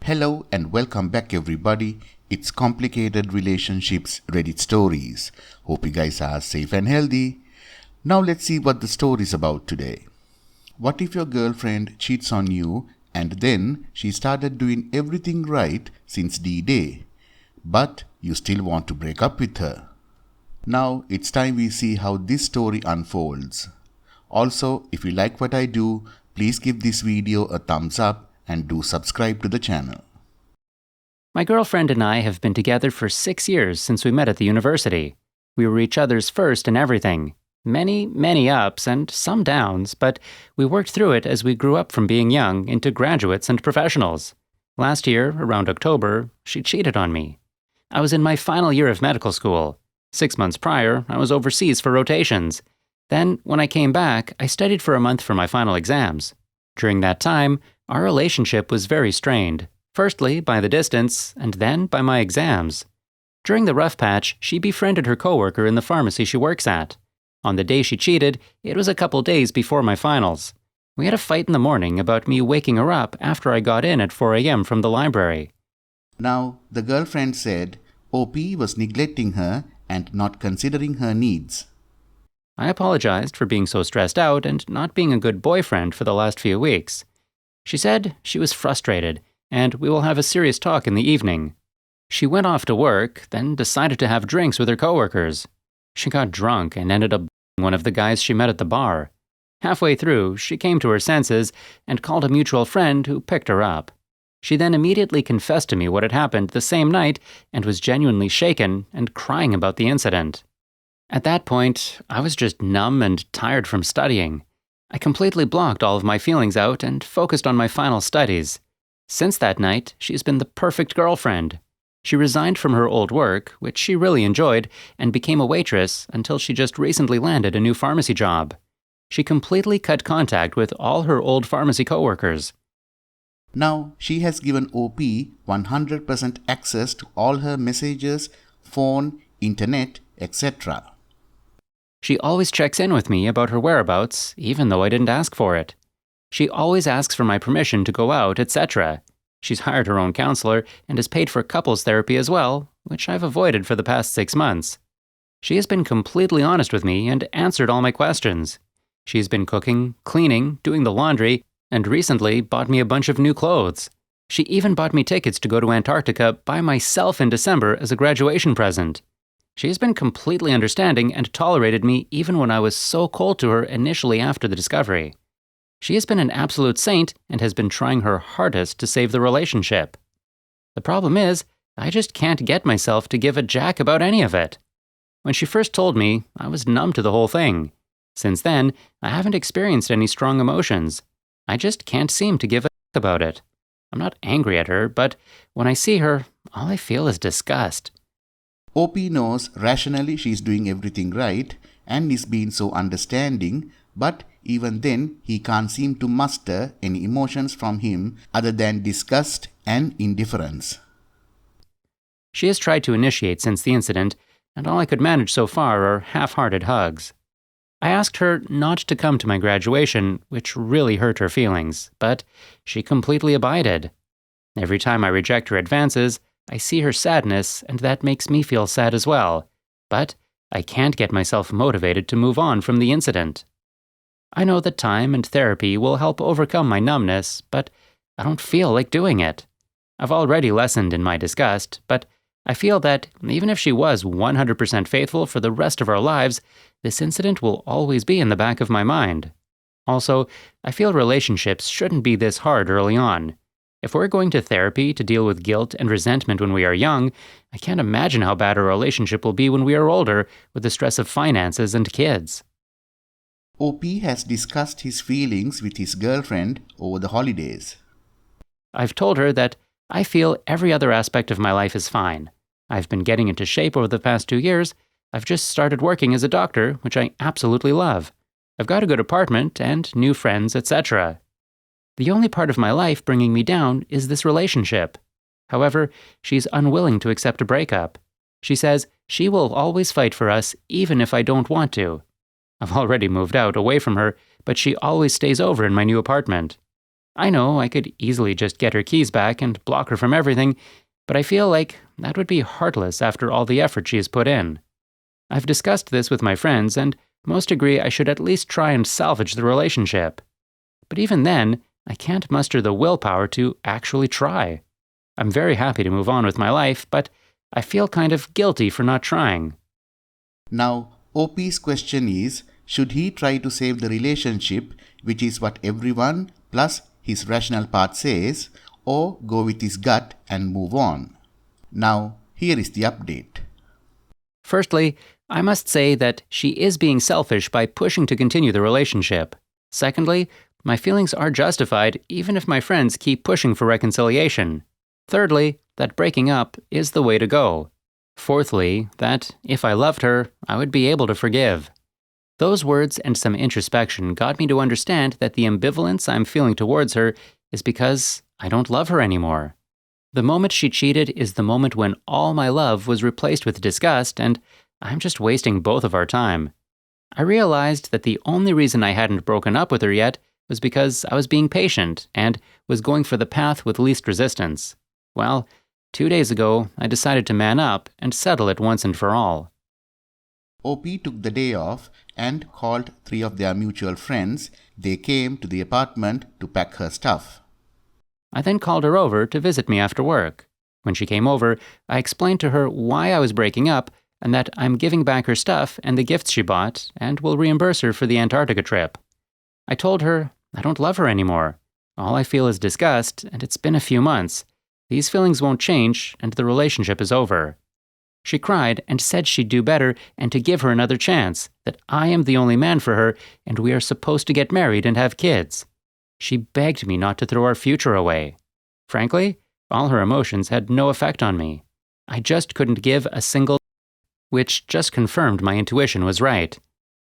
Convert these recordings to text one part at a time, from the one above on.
Hello and welcome back everybody. It's Complicated Relationships Reddit Stories. Hope you guys are safe and healthy. Now let's see what the story is about today. What if your girlfriend cheats on you and then she started doing everything right since D-Day, but you still want to break up with her? Now it's time we see how this story unfolds. Also, if you like what I do, please give this video a thumbs up and do subscribe to the channel. My girlfriend and I have been together for 6 years since we met at the university. We were each other's first in everything. Many ups and some downs, but we worked through it as we grew up from being young into graduates and professionals. Last year, around October, she cheated on me. I was in my final year of medical school. 6 months prior, I was overseas for rotations. Then, when I came back, I studied for a month for my final exams. During that time, our relationship was very strained, firstly by the distance, and then by my exams. During the rough patch, she befriended her coworker in the pharmacy she works at. On the day she cheated, it was a couple days before my finals. We had a fight in the morning about me waking her up after I got in at 4 a.m. from the library. Now, the girlfriend said OP was neglecting her and not considering her needs. I apologized for being so stressed out and not being a good boyfriend for the last few weeks. She said she was frustrated, and we will have a serious talk in the evening. She went off to work, then decided to have drinks with her coworkers. She got drunk and ended up one of the guys she met at the bar. Halfway through, she came to her senses and called a mutual friend who picked her up. She then immediately confessed to me what had happened the same night and was genuinely shaken and crying about the incident. At that point, I was just numb and tired from studying. I completely blocked all of my feelings out and focused on my final studies. Since that night, she's been the perfect girlfriend. She resigned from her old work, which she really enjoyed, and became a waitress until she just recently landed a new pharmacy job. She completely cut contact with all her old pharmacy coworkers. Now, she has given OP 100% access to all her messages, phone, internet, etc. She always checks in with me about her whereabouts, even though I didn't ask for it. She always asks for my permission to go out, etc. She's hired her own counselor and has paid for couples therapy as well, which I've avoided for the past 6 months. She has been completely honest with me and answered all my questions. She's been cooking, cleaning, doing the laundry, and recently bought me a bunch of new clothes. She even bought me tickets to go to Antarctica by myself in December as a graduation present. She has been completely understanding and tolerated me even when I was so cold to her initially after the discovery. She has been an absolute saint and has been trying her hardest to save the relationship. The problem is, I just can't get myself to give a jack about any of it. When she first told me, I was numb to the whole thing. Since then, I haven't experienced any strong emotions. I just can't seem to give a jack about it. I'm not angry at her, but when I see her, all I feel is disgust. OP knows rationally she's doing everything right and is being so understanding, but even then he can't seem to muster any emotions from him other than disgust and indifference. She has tried to initiate since the incident, and all I could manage so far are half-hearted hugs. I asked her not to come to my graduation, which really hurt her feelings, but she completely abided. Every time I reject her advances, I see her sadness, and that makes me feel sad as well. But I can't get myself motivated to move on from the incident. I know that time and therapy will help overcome my numbness, but I don't feel like doing it. I've already lessened in my disgust, but I feel that even if she was 100% faithful for the rest of our lives, this incident will always be in the back of my mind. Also, I feel relationships shouldn't be this hard early on. If we're going to therapy to deal with guilt and resentment when we are young, I can't imagine how bad a relationship will be when we are older with the stress of finances and kids. OP has discussed his feelings with his girlfriend over the holidays. I've told her that I feel every other aspect of my life is fine. I've been getting into shape over the past 2 years. I've just started working as a doctor, which I absolutely love. I've got a good apartment and new friends, etc. The only part of my life bringing me down is this relationship. However, she's unwilling to accept a breakup. She says she will always fight for us even if I don't want to. I've already moved out away from her, but she always stays over in my new apartment. I know I could easily just get her keys back and block her from everything, but I feel like that would be heartless after all the effort she has put in. I've discussed this with my friends, and most agree I should at least try and salvage the relationship. But even then, I can't muster the willpower to actually try. I'm very happy to move on with my life, but I feel kind of guilty for not trying. Now, OP's question is, should he try to save the relationship, which is what everyone plus his rational part says, or go with his gut and move on? Now, here is the update. Firstly, I must say that she is being selfish by pushing to continue the relationship. Secondly, my feelings are justified even if my friends keep pushing for reconciliation. Thirdly, that breaking up is the way to go. Fourthly, that if I loved her, I would be able to forgive. Those words and some introspection got me to understand that the ambivalence I'm feeling towards her is because I don't love her anymore. The moment she cheated is the moment when all my love was replaced with disgust, and I'm just wasting both of our time. I realized that the only reason I hadn't broken up with her yet was because I was being patient and was going for the path with least resistance. Well, 2 days ago, I decided to man up and settle it once and for all. OP took the day off and called 3 of their mutual friends. They came to the apartment to pack her stuff. I then called her over to visit me after work. When she came over, I explained to her why I was breaking up and that I'm giving back her stuff and the gifts she bought and will reimburse her for the Antarctica trip. I told her I don't love her anymore. All I feel is disgust, and it's been a few months. These feelings won't change, and the relationship is over. She cried and said she'd do better and to give her another chance, that I am the only man for her and we are supposed to get married and have kids. She begged me not to throw our future away. Frankly, all her emotions had no effect on me. I just couldn't give a single, which just confirmed my intuition was right.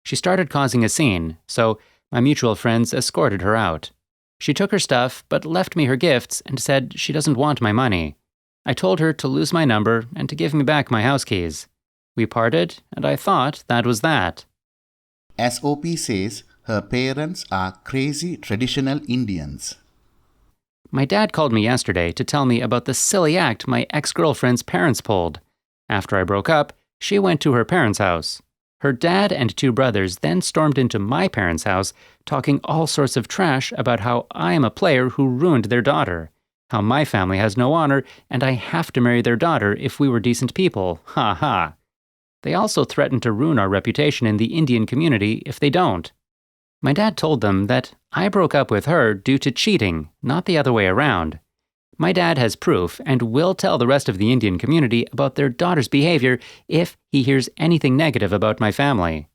She started causing a scene, so my mutual friends escorted her out. She took her stuff, but left me her gifts and said she doesn't want my money. I told her to lose my number and to give me back my house keys. We parted, and I thought that was that. As OP says, her parents are crazy traditional Indians. My dad called me yesterday to tell me about the silly act my ex-girlfriend's parents pulled. After I broke up, she went to her parents' house. Her dad and 2 brothers then stormed into my parents' house, talking all sorts of trash about how I am a player who ruined their daughter, how my family has no honor, and I have to marry their daughter if we were decent people. Ha ha. They also threatened to ruin our reputation in the Indian community if they don't. My dad told them that I broke up with her due to cheating, not the other way around. My dad has proof and will tell the rest of the Indian community about their daughter's behavior if he hears anything negative about my family.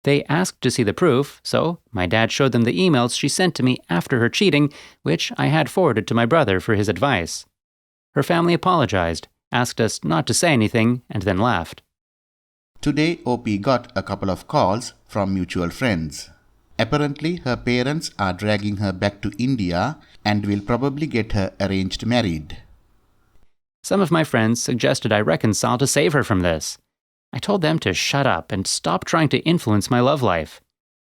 They asked to see the proof, so my dad showed them the emails she sent to me after her cheating, which I had forwarded to my brother for his advice. Her family apologized, asked us not to say anything, and then left. Today, OP got a couple of calls from mutual friends. Apparently, her parents are dragging her back to India and will probably get her arranged married. Some of my friends suggested I reconcile to save her from this. I told them to shut up and stop trying to influence my love life.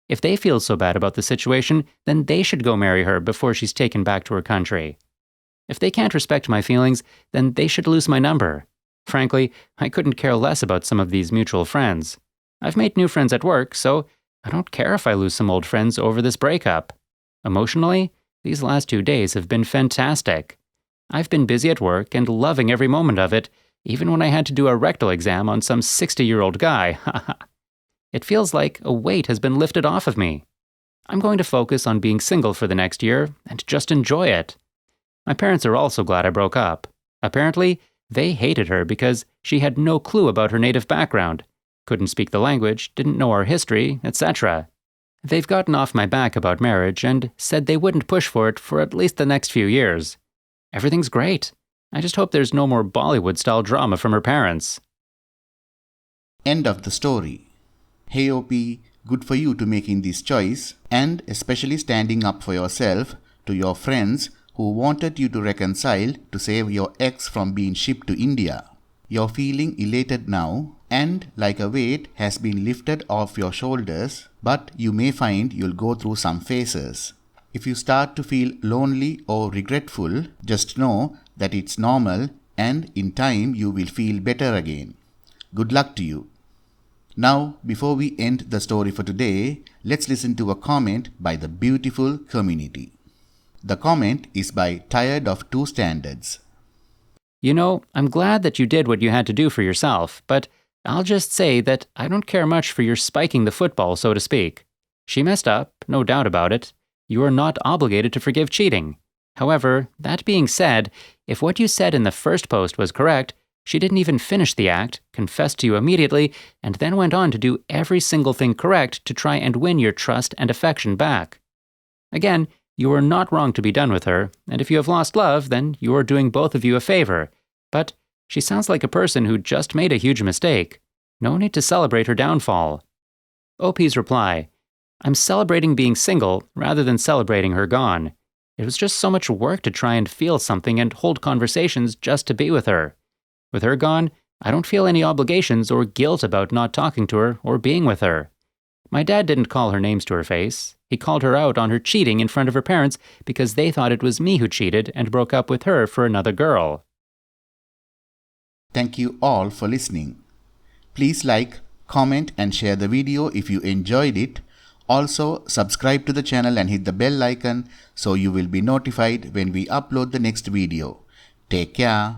If they feel so bad about the situation, then they should go marry her before she's taken back to her country. If they can't respect my feelings, then they should lose my number. Frankly, I couldn't care less about some of these mutual friends. I've made new friends at work, so I don't care if I lose some old friends over this breakup. Emotionally, these last 2 days have been fantastic. I've been busy at work and loving every moment of it, even when I had to do a rectal exam on some 60-year-old guy. It feels like a weight has been lifted off of me. I'm going to focus on being single for the next year and just enjoy it. My parents are also glad I broke up. Apparently, they hated her because she had no clue about her native background, couldn't speak the language, didn't know our history, etc. They've gotten off my back about marriage and said they wouldn't push for it for at least the next few years. Everything's great. I just hope there's no more Bollywood-style drama from her parents. End of the story. Hey OP, good for you to making this choice and especially standing up for yourself to your friends who wanted you to reconcile to save your ex from being shipped to India. You're feeling elated now and like a weight has been lifted off your shoulders, but you may find you'll go through some phases. If you start to feel lonely or regretful, just know that it's normal and in time you will feel better again. Good luck to you. Now, before we end the story for today, let's listen to a comment by the beautiful community. The comment is by Tired of Two Standards. You know, I'm glad that you did what you had to do for yourself, but I'll just say that I don't care much for your spiking the football, so to speak. She messed up, no doubt about it. You are not obligated to forgive cheating. However, that being said, if what you said in the first post was correct, she didn't even finish the act, confessed to you immediately, and then went on to do every single thing correct to try and win your trust and affection back. Again, you are not wrong to be done with her, and if you have lost love, then you are doing both of you a favor. But she sounds like a person who just made a huge mistake. No need to celebrate her downfall. OP's reply: I'm celebrating being single rather than celebrating her gone. It was just so much work to try and feel something and hold conversations just to be with her. With her gone, I don't feel any obligations or guilt about not talking to her or being with her. My dad didn't call her names to her face. He called her out on her cheating in front of her parents because they thought it was me who cheated and broke up with her for another girl. Thank you all for listening. Please like, comment and share the video if you enjoyed it. Also, subscribe to the channel and hit the bell icon so you will be notified when we upload the next video. Take care.